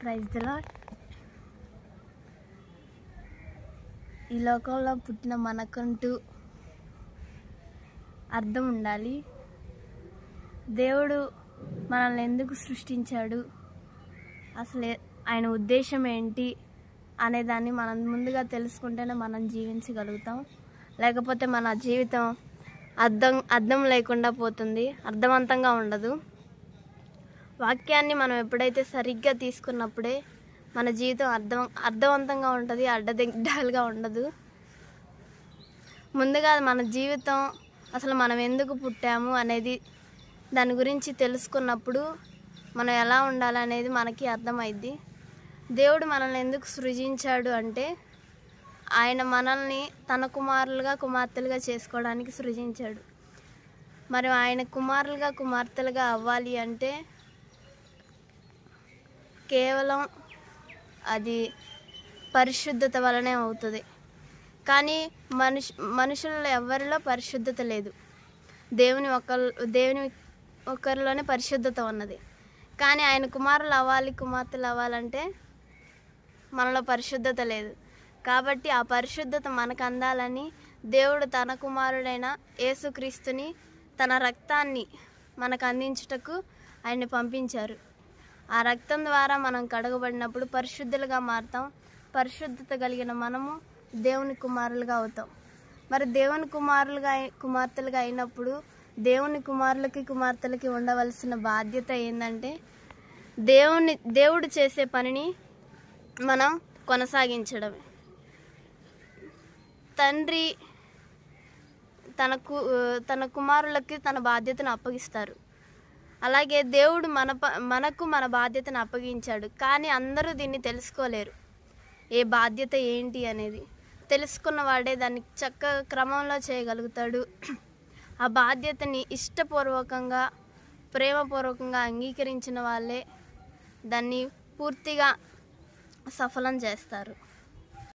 Praise the lord. ఈ లోకంలో పుట్టిన మనకంటూ అర్థం ఉండాలి. దేవుడు మనల్ని ఎందుకు సృష్టించాడు, అసలు ఆయన ఉద్దేశం ఏంటి అనేదాన్ని మనం ముందుగా తెలుసుకుంటేనే మనం జీవించగలుగుతాం. లేకపోతే మన జీవితం అర్థం లేకుండా పోతుంది, అర్థవంతంగా ఉండదు. వాక్యాన్ని మనం ఎప్పుడైతే సరిగ్గా తీసుకున్నప్పుడే మన జీవితం అర్థవంతంగా ఉంటుంది, అడ్డదిడ్డాలుగా ఉండదు. ముందుగా మన జీవితం అసలు మనం ఎందుకు పుట్టాము అనేది దాని గురించి తెలుసుకున్నప్పుడు మనం ఎలా ఉండాలనేది మనకి అర్థమైద్ది. దేవుడు మనల్ని ఎందుకు సృజించాడు అంటే ఆయన మనల్ని తన కుమారులుగా కుమార్తెలుగా చేసుకోవడానికి సృజించాడు. మరి ఆయన కుమారులుగా కుమార్తెలుగా అవ్వాలి అంటే కేవలం అది పరిశుద్ధత వలనే అవుతుంది. కానీ మనుషుల్లో ఎవరిలో పరిశుద్ధత లేదు. దేవుని ఒక్కరిలోనే పరిశుద్ధత ఉన్నది. కానీ ఆయన కుమారులు అవ్వాలి, కుమార్తెలు అవ్వాలంటే మనలో పరిశుద్ధత లేదు. కాబట్టి ఆ పరిశుద్ధత మనకు అందాలని దేవుడు తన కుమారుడైన యేసుక్రీస్తుని తన రక్తాన్ని మనకు అందించుటకు ఆయన్ని పంపించారు. ఆ రక్తం ద్వారా మనం కడగబడినప్పుడు పరిశుద్ధులుగా మారుతాం. పరిశుద్ధత కలిగిన మనము దేవుని కుమారులుగా అవుతాం. మరి దేవుని కుమార్తెలుగా అయినప్పుడు దేవుని కుమారులకి కుమార్తెలకి ఉండవలసిన బాధ్యత ఏంటంటే దేవుడు చేసే పనిని మనం కొనసాగించడమే. తండ్రి తన కుమారులకి తన బాధ్యతను అప్పగిస్తారు. అలాగే దేవుడు మనకు మన బాధ్యతను అప్పగించాడు. కానీ అందరూ దీన్ని తెలుసుకోలేరు, ఏ బాధ్యత ఏంటి అనేది. తెలుసుకున్న వాడే దాన్ని చక్కగా క్రమంలో చేయగలుగుతాడు. ఆ బాధ్యతని ఇష్టపూర్వకంగా ప్రేమపూర్వకంగా అంగీకరించిన వాళ్ళే దాన్ని పూర్తిగా సఫలం చేస్తారు.